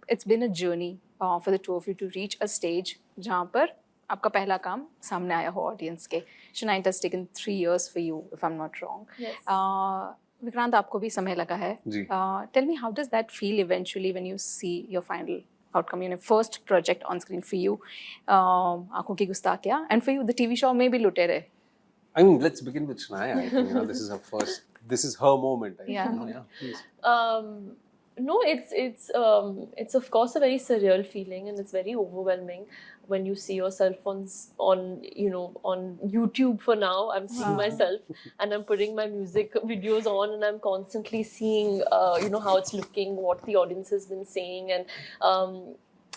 it's been a journey for the two of you to reach a stage जहाँ पर आपका पहला काम सामने आया हो audience के. Shanaya, it has taken 3 years for you, if I'm not wrong. Yes. Vikrant, आपको भी समय लगा है. Tell me, how does that feel eventually when you see your final outcome, you know, first project on screen for you, Aankhon Ki Gustaakhiyan, and for you, the TV show maybe Lutere. I mean, let's begin with Shanaya. I think, you know, this is her first. This is her moment. I Yeah. think, you know, yeah. Please. No, it's of course a very surreal feeling, and it's very overwhelming when you see yourself on you know, on YouTube. For now, I'm seeing myself, and I'm putting my music videos on, and I'm constantly seeing you know, how it's looking, what the audience has been saying, and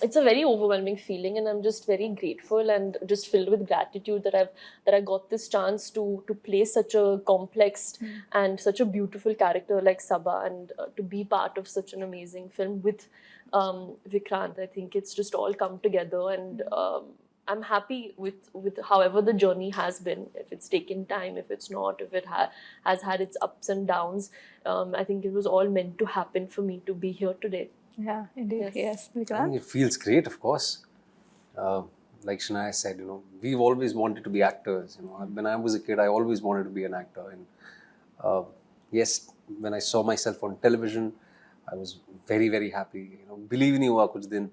it's a very overwhelming feeling, and I'm just very grateful and just filled with gratitude that I got this chance to play such a complex and such a beautiful character like Saba, and to be part of such an amazing film with Vikrant. I think it's just all come together, and I'm happy with however the journey has been. If it's taken time, if it's not, if it has had its ups and downs, I think it was all meant to happen for me to be here today. Yeah, indeed. Yes. I mean, it feels great, of course. Like Shanaya said, you know, we've always wanted to be actors. You know, when I was a kid, I always wanted to be an actor. And yes, when I saw myself on television, I was very, very happy. You know, believe in you, kuch din.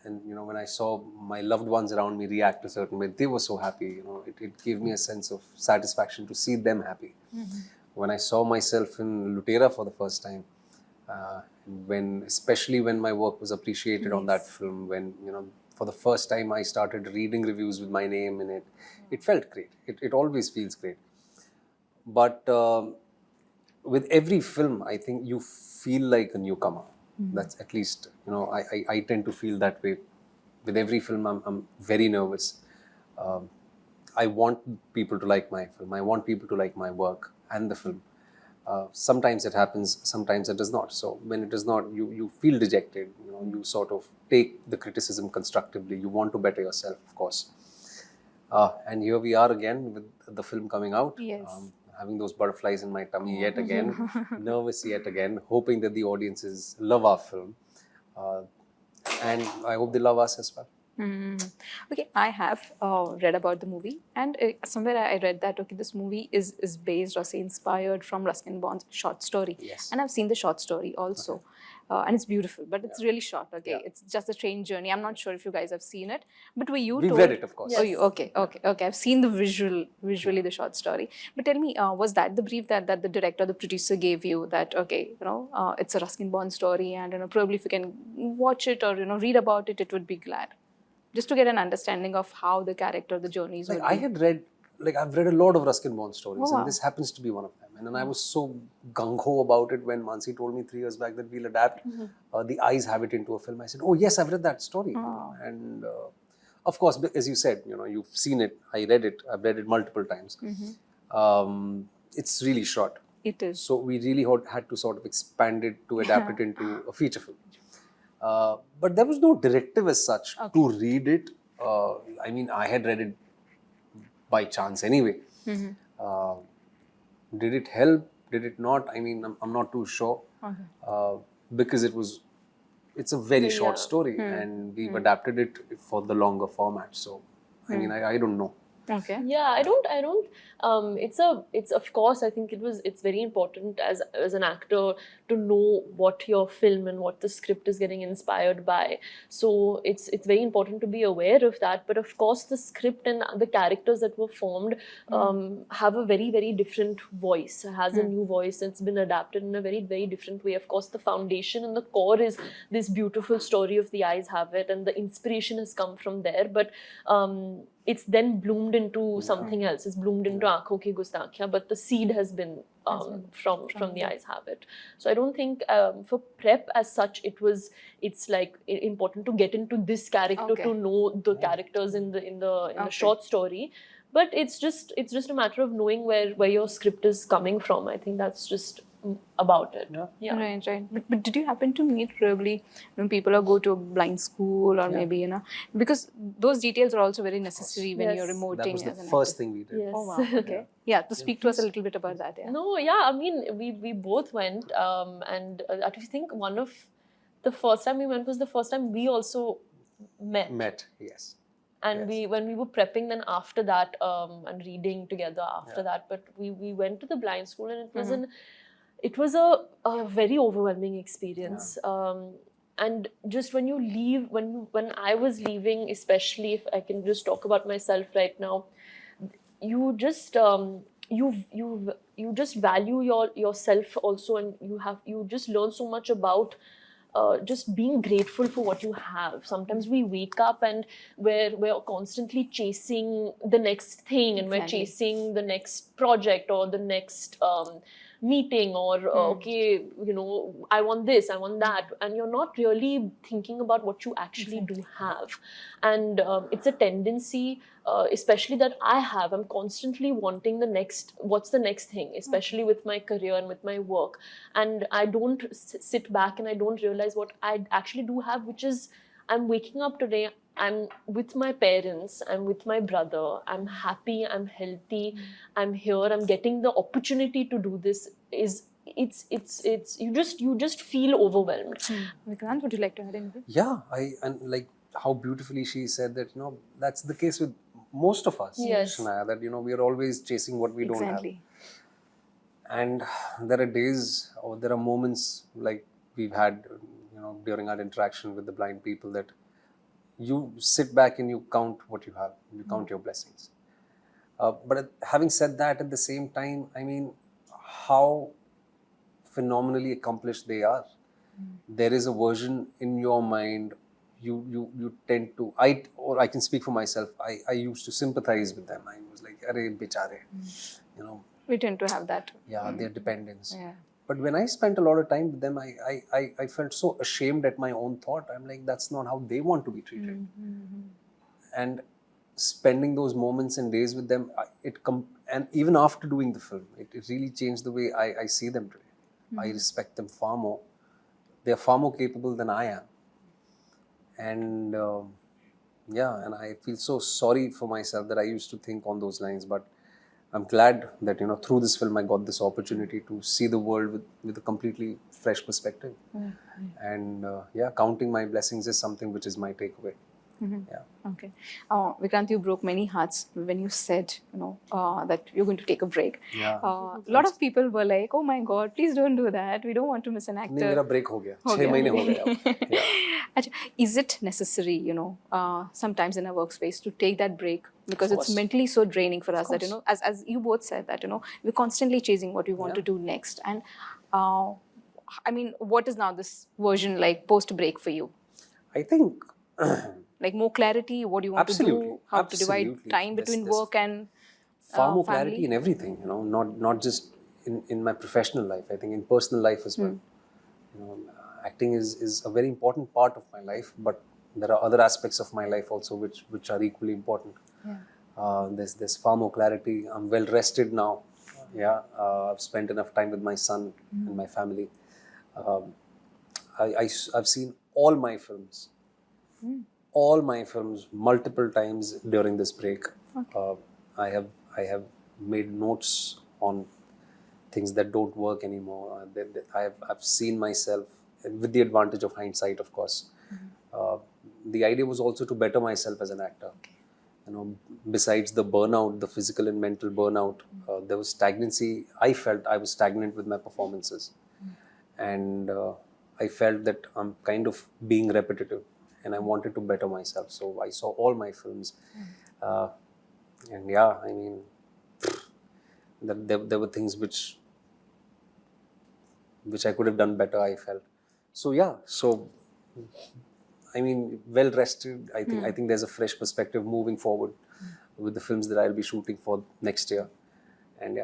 And you know, when I saw my loved ones around me react a certain way, they were so happy. You know, it gave me a sense of satisfaction to see them happy. When I saw myself in Lutera for the first time, especially when my work was appreciated on that film, when, you know, for the first time I started reading reviews with my name in it, it felt great. It always feels great. But with every film, I think you feel like a newcomer. That's at least, you know, I tend to feel that way. With every film, I'm very nervous. I want people to like my film. I want people to like my work and the film. Sometimes it happens, sometimes it does not. So when it does not, you feel dejected. You know, you sort of take the criticism constructively. You want to better yourself, of course. And here we are again with the film coming out. Yes. Having those butterflies in my tummy yet again, nervous yet again, hoping that the audiences love our film. And I hope they love us as well. Okay, I have read about the movie, and somewhere I read that this movie is based or say inspired from Ruskin Bond's short story. Yes. And I've seen the short story also, and it's beautiful, but it's really short. Okay, it's just a strange journey. I'm not sure if you guys have seen it, but were you We've told? read it, of course. Oh, you okay? I've seen the visually the short story. But tell me, was that the brief that the director, the producer gave you, that okay, you know, it's a Ruskin Bond story, and you know, probably if you can watch it or, you know, read about it, it would be glad. Just to get an understanding of how the character, the journeys would be. I had read, I've read a lot of Ruskin Bond stories, Oh, wow. and this happens to be one of them. And then I was so gung-ho about it when Mansi told me 3 years back that we'll adapt The Eyes Have It into a film. I said, oh yes, I've read that story. And of course, as you said, you know, you've seen it, I read it, I've read it multiple times. It's really short. It is. So we really had to sort of expand it to adapt it into a feature film. But there was no directive as such to read it. I mean, I had read it by chance anyway. Did it help? Did it not? I mean, I'm not too sure. Because it's a very short story, and we've adapted it for the longer format. So, I mean, I don't know. Okay. Yeah, I don't. It's of course, I think it's very important as an actor to know what your film and what the script is getting inspired by. So it's very important to be aware of that. But of course, the script and the characters that were formed have a very, very different voice. Has a new voice. It's been adapted in a very, very different way. Of course, the foundation and the core is this beautiful story of The Eyes Have It, and the inspiration has come from there. But it's then bloomed into something else. It's bloomed into Aankhon Ki Gustaakhiyan, but the seed has been from The Eyes Have It. So I don't think for prep as such, it's like important to get into this character to know the characters in the short story. But it's just a matter of knowing where your script is coming from. I think that's just about it. Yeah. Right. But did you happen to meet probably when people or go to a blind school or maybe, you know, because those details are also very necessary when you're emoting. That was the first thing we did. Yes. Oh wow. Okay. Yeah. To speak to us a little bit about that. Yeah. No. Yeah. I mean, we both went, and I think one of The first time we went was the first time we also met. Yes. And Yes. when we were prepping, then after that, and reading together after Yeah. that, but we went to the blind school, and it was a very overwhelming experience. And just when you leave, when I was leaving, especially if I can just talk about myself right now, you just you just value yourself also, and you just learn so much about just being grateful for what you have. Sometimes we wake up and we're constantly chasing the next thing, and we're Exactly. chasing the next project or the next meeting, or okay, I want this, I want that, and you're not really thinking about what you actually do have. And it's a tendency, especially that I have. I'm constantly wanting what's the next thing, especially with my career and with my work. And I don't sit back and I don't realize what I actually do have, which is, I'm waking up today, I'm with my parents, I'm with my brother, I'm happy, I'm healthy, I'm here, I'm getting the opportunity to do this. It's you just feel overwhelmed. Vikrant, would you like to add anything? Yeah, and like how beautifully she said that, that's the case with most of us, Yes. Shanaya, that, we are always chasing what we don't have. Exactly. And there are days or there are moments like we've had, during our interaction with the blind people, that you sit back and you count what you have, you count your blessings. But having said that, at the same time, I mean, how phenomenally accomplished they are. There is a version in your mind, you tend to, I can speak for myself, I used to sympathize with them. I was like, arey bichare, We tend to have that. yeah, their dependence. Yeah. But when I spent a lot of time with them, I felt so ashamed at my own thought. I'm like, that's not how they want to be treated. And spending those moments and days with them, and even after doing the film, it really changed the way I see them today. I respect them far more. They're far more capable than I am. And and I feel so sorry for myself that I used to think on those lines. But I'm glad that, through this film, I got this opportunity to see the world with a completely fresh perspective. And counting my blessings is something which is my takeaway. Yeah. Okay. Vikrant, you broke many hearts when you said, that you're going to take a break. Yeah. A lot of people were like, oh my God, please don't do that. We don't want to miss an actor. नहीं, मेरा break हो गया. हो 6 गया. महीने हो गए अब. Yeah. Achha, is it necessary, sometimes in a workspace to take that break? Because Of it's course. mentally so draining for us that, course. as you both said that, we're constantly chasing what we want to do next. And I mean, what is now this version like post-break for you? I think Like more clarity, what do you want to do, how to divide Absolutely. time between There's work and far more family? clarity in everything, not just in my professional life. I think in personal life as well. Acting is a very important part of my life, but there are other aspects of my life also which are equally important. There's far more clarity. I'm well rested now. I've spent enough time with my son and my family. I've seen all my films. All my films multiple times during this break. I have made notes on things that don't work anymore. I've seen myself, with the advantage of hindsight, of course. The idea was also to better myself as an actor. Besides the burnout, the physical and mental burnout, there was stagnancy. I felt I was stagnant with my performances, and I felt that I'm kind of being repetitive. And I wanted to better myself, so I saw all my films, and I mean, there were things which I could have done better, I felt. So I mean, well rested. I think there's a fresh perspective moving forward with the films that I'll be shooting for next year, and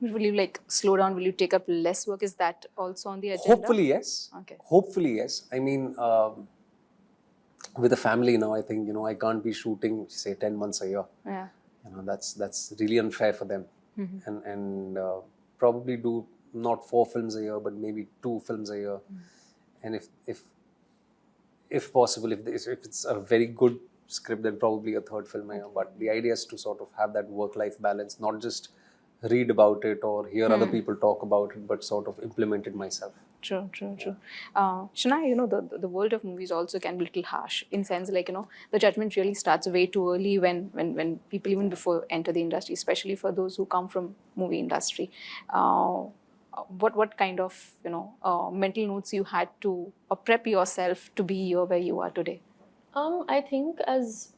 will you like slow down? Will you take up less work? Is that also on the agenda? Hopefully yes. Okay. Hopefully yes. I mean, with a family now, I think, I can't be shooting, say, 10 months a year. Yeah. That's really unfair for them. And probably do not 4 films a year, but maybe 2 films a year. And if possible, if it's a very good script, then probably a 3rd film a year. But the idea is to sort of have that work-life balance, not just read about it or hear other people talk about it, but sort of implement it myself. True. Shanaya, the world of movies also can be a little harsh in sense like, the judgment really starts way too early when people even before enter the industry, especially for those who come from movie industry. What kind of, mental notes you had to prep yourself to be here where you are today? I think as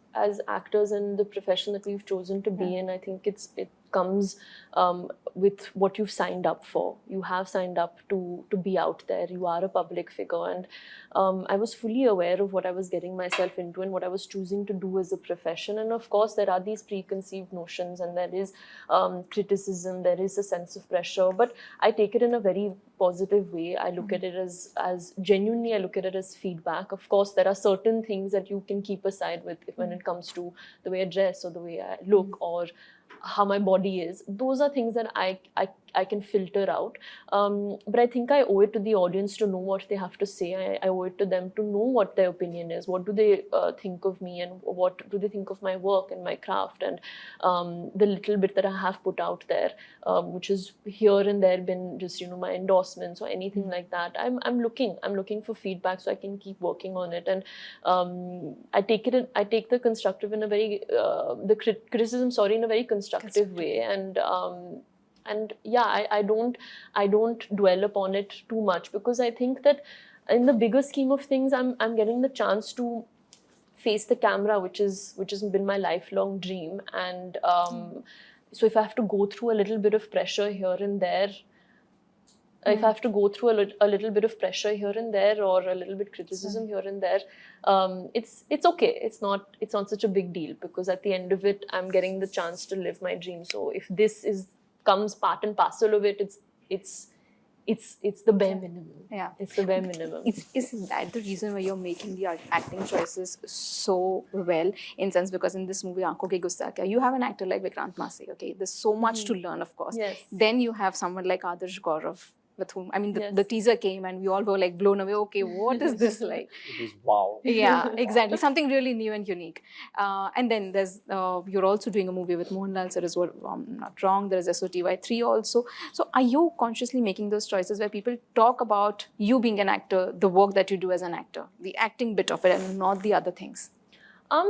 actors in the profession that we've chosen to be in, I think it comes with what you've signed up for. You have signed up to be out there. You are a public figure, and I was fully aware of what I was getting myself into and what I was choosing to do as a profession. And of course, there are these preconceived notions, and there is criticism. There is a sense of pressure, but I take it in a very positive way. I look at it as genuinely. I look at it as feedback. Of course, there are certain things that you can keep aside with when it comes to the way I dress or the way I look or how my body is. Those are things that I can filter out. But I think I owe it to the audience to know what they have to say. I owe it to them to know what their opinion is. What do they think of me, and what do they think of my work and my craft, and the little bit that I have put out there, which is here and there been just my endorsements or anything like that. I'm looking for feedback so I can keep working on it, and I take the constructive in a very criticism in a very constructive way, and yeah, I don't dwell upon it too much, because I think that in the bigger scheme of things, I'm getting the chance to face the camera, which has been my lifelong dream, and so if I have to go through a little bit of pressure here and there, if I have to go through a little bit of pressure here and there, or a little bit criticism here and there, it's okay. It's not such a big deal, because at the end of it, I'm getting the chance to live my dream. So if this comes part and parcel of it, it's the bare minimum. Yeah, it's the bare minimum. Is that the reason why you're making the acting choices so well? In sense, because in this movie Aankhon Ki Gustaakhiyan, you have an actor like Vikrant Massey. Okay, there's so much to learn, of course. Yes. Then you have someone like Adarsh Gaurav, with whom Yes. the teaser came and we all were like blown away. Okay, what is this like? It was wow. Yeah, exactly. Something really new and unique. And then there's you're also doing a movie with Mohanlal sir, is what I'm not wrong. There is SOTY3 also. So are you consciously making those choices where people talk about you being an actor, the work that you do as an actor, the acting bit of it, and not the other things?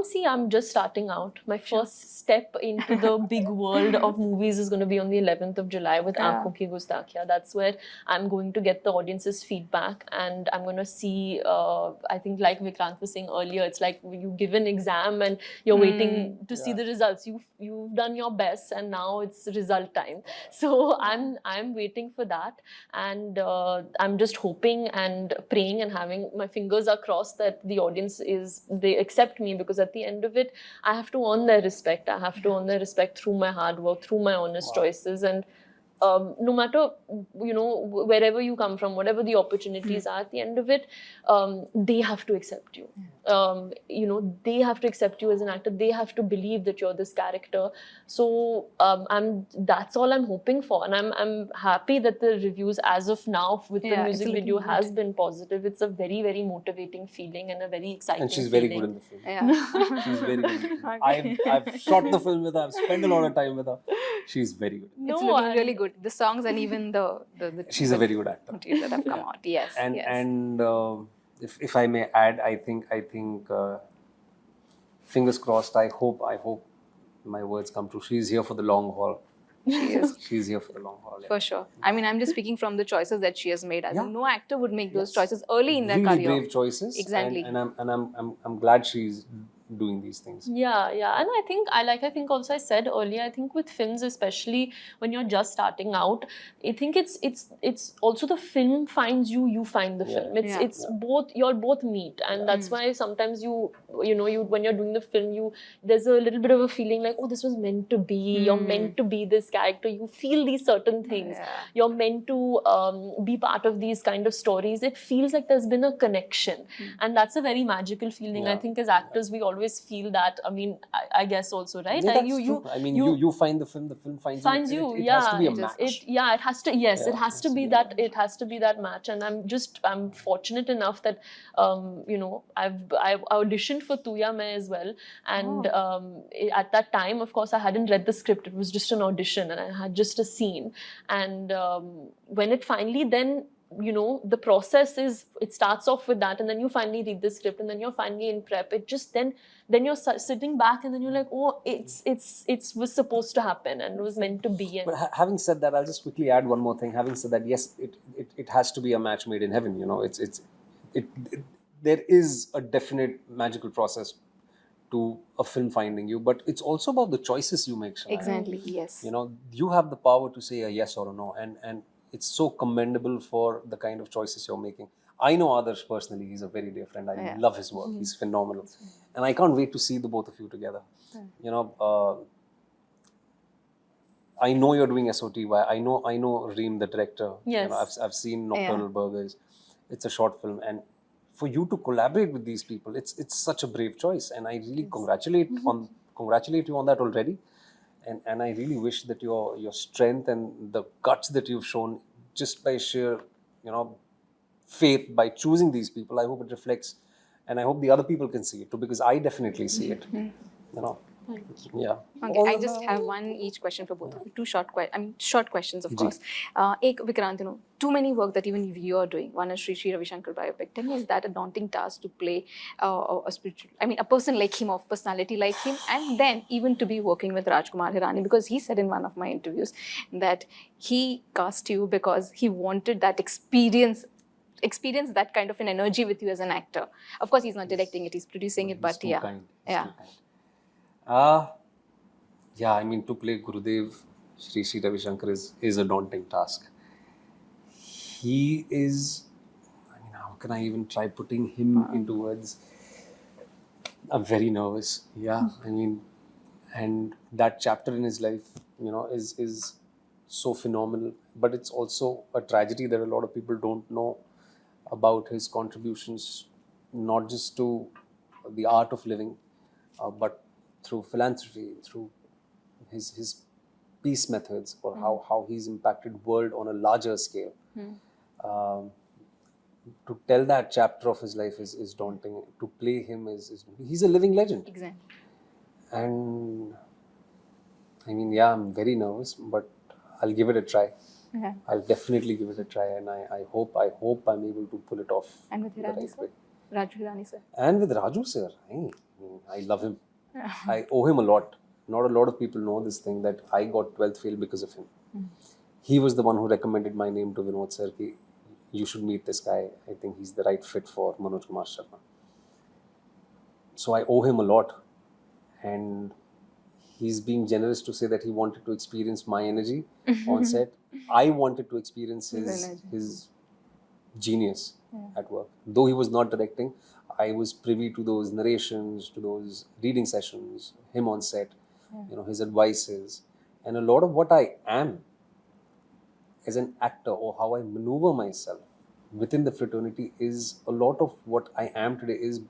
See, I'm just starting out. My first step into the big world of movies is going to be on the 11th of July with Aankhon Ki Gustaakhiyan. That's where I'm going to get the audience's feedback, and I'm going to see, I think like Vikrant was saying earlier, it's like you give an exam and you're waiting to see the results. You've done your best, and now it's result time. So I'm waiting for that, and I'm just hoping and praying and having my fingers are crossed that the audience they accept me, because at the end of it, I have to earn their respect. I have to earn their respect through my hard work, through my honest choices, and no matter wherever you come from, whatever the opportunities are, at the end of it, they have to accept you. They have to accept you as an actor. They have to believe that you're this character. So that's all I'm hoping for, and I'm happy that the reviews as of now with the music video has been positive. It's a very, very motivating feeling and a very exciting And she's very feeling. good in the film. Yeah. She's very good in the film. I've shot the film with her. I've spent a lot of time with her. She's very good. It's looking really good. The songs and even the She's a very good actor. material that have come out. Yes. And if I may add, I think fingers crossed. I hope my words come true. She's here for the long haul. She is. She's here for the long haul. Yeah. For sure. I mean, I'm just speaking from the choices that she has made. As in, no actor would make those choices early in their really career. brave choices. Exactly. And I'm glad she's doing these things. Yeah, and I think also I said earlier, I think with films, especially when you're just starting out, I think it's also the film finds you, you find the film. It's both, you'll both meet, and that's why sometimes you when you're doing the film, there's a little bit of a feeling like, oh, this was meant to be. You're meant to be this character. You feel these certain things. You're meant to be part of these kind of stories. It feels like there's been a connection, and that's a very magical feeling. I think as actors, we always feel that. I mean, I guess also, right? Yeah, that's true. I mean, you find the film finds you. It has to be a match. It has to. Yes, it has to be that. It has to be that match. And I'm fortunate enough that I've auditioned for Tu Ya Main as well. And at that time, of course, I hadn't read the script. It was just an audition, and I had just a scene. And when it finally then you know, the process is, it starts off with that, and then you finally read the script, and then you're finally in prep. It just then you're sitting back, and then you're like, oh, it was supposed to happen, and it was meant to be. And But having said that, I'll just quickly add one more thing. Having said that, yes, it has to be a match made in heaven. You know, there is a definite magical process to a film finding you, but it's also about the choices you make, Shanaya. Exactly. Yes. You know, you have the power to say a yes or a no, and it's so commendable for the kind of choices you're making. I know Adarsh personally; he's a very dear friend. I love his work; he's phenomenal, and I can't wait to see the both of you together. You know, I know you're doing SOTY. I know Reem, the director. Yes. You know, I've seen Nocturnal Burgers. It's a short film, and for you to collaborate with these people, it's such a brave choice, and I really congratulate you on that already. And I really wish that your strength and the guts that you've shown just by sheer, you know, faith by choosing these people, I hope it reflects, and I hope the other people can see it too, because I definitely see it. You know, yeah. Okay, I just have one each question for both of you. Two short questions, of course. Ek, Vikrant, you know, too many work that even you're doing. One is Sri Ravi Shankar biopic. Tell me, is that a daunting task to play a spiritual, I mean, a person like him, of personality like him, and then even to be working with Rajkumar Hirani? Because he said in one of my interviews that he cast you because he wanted that experience that kind of an energy with you as an actor. Of course, he's not directing it; he's producing it. But yeah, yeah. Yeah, I mean, to play Gurudev, Sri Ravi Shankar is a daunting task. He is, I mean, how can I even try putting him into words? I'm very nervous. Yeah, I mean, and that chapter in his life, you know, is so phenomenal. But it's also a tragedy that a lot of people don't know about his contributions, not just to the art of living, but through philanthropy, through his peace methods, or how he's impacted world on a larger scale. To tell that chapter of his life is daunting. To play him he's a living legend. Exactly. And I mean, yeah, I'm very nervous, but I'll give it a try. Yeah. I'll definitely give it a try, and I hope I'm able to pull it off. And with Hirani sir? Raju Hirani sir. And with Raju sir, I love him. I owe him a lot. Not a lot of people know this thing, that I got 12th fail because of him. He was the one who recommended my name to Vinod sir. You should meet this guy. I think he's the right fit for Manoj Kumar Sharma. So I owe him a lot. And he's being generous to say that he wanted to experience my energy on set. I wanted to experience his genius at work. Though he was not directing, I was privy to those narrations, to those reading sessions, him on set, you know, his advices. And a lot of what I am as an actor, or how I maneuver myself within the fraternity, is a lot of what I am today is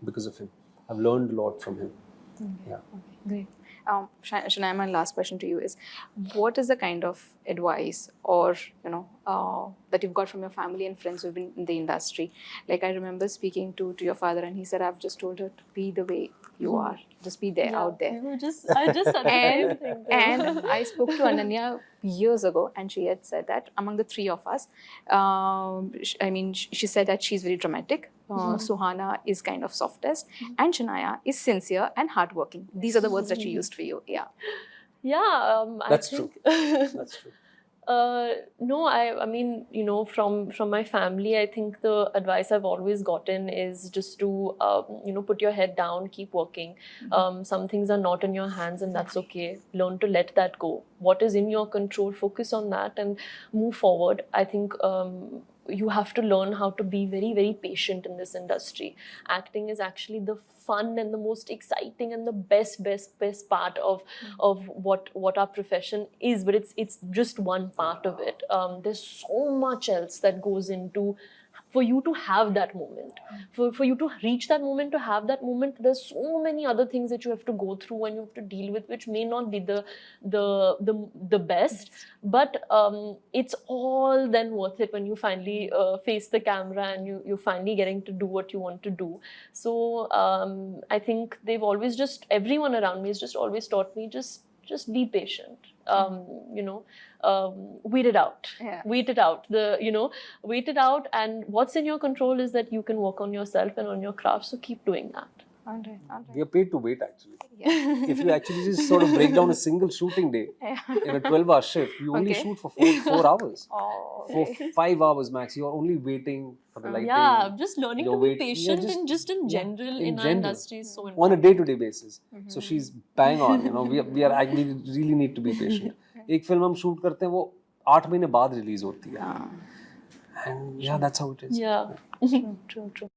because of him. I've learned a lot from him. Yeah. Okay, great. Shanaya, my last question to you is, what is the kind of advice, or that you've got from your family and friends who've been in the industry? Like, I remember speaking to your father, and he said, I've just told her to be the way you are, just be there, out there. I just said the same thing. And I spoke to Ananya years ago, and she had said that among the three of us, she said that she's very dramatic. Suhana is kind of softest, and Shanaya is sincere and hardworking. These are the words that she used for you. Yeah. Yeah, That's true. That's true. No, I mean, from my family, I think the advice I've always gotten is just to, put your head down, keep working. Some things are not in your hands, and that's okay. Learn to let that go. What is in your control, focus on that and move forward. I think you have to learn how to be very, very patient in this industry. Acting is actually the fun and the most exciting and the best part of what our profession is, but it's just one part of it. There's so much else that goes into for you to have that moment, for you to reach that moment, to have that moment. There's so many other things that you have to go through and you have to deal with, which may not be the best, but it's all then worth it when you finally face the camera and you're finally getting to do what you want to do. So I think they've always everyone around me has just always taught me, just be patient. Wait it out. Yeah. Wait it out. Wait it out. And what's in your control is that you can work on yourself and on your craft. So keep doing that. All right. We are paid to wait actually. Yeah. If you actually just sort of break down a single shooting day in a 12-hour shift, you only Okay. shoot for 4 hours. Oh, For okay. 5 hours max, you're only waiting for the lighting. Yeah, just learning You're to be waiting- patient yeah, and just in yeah, general in in our general. industry is so On a important. day-to-day basis. So she's bang on. We really need to be patient. एक film हम shoot करते हैं वो 8 महीने बाद release होती है. And yeah, that's how it is. Yeah. True, true, true.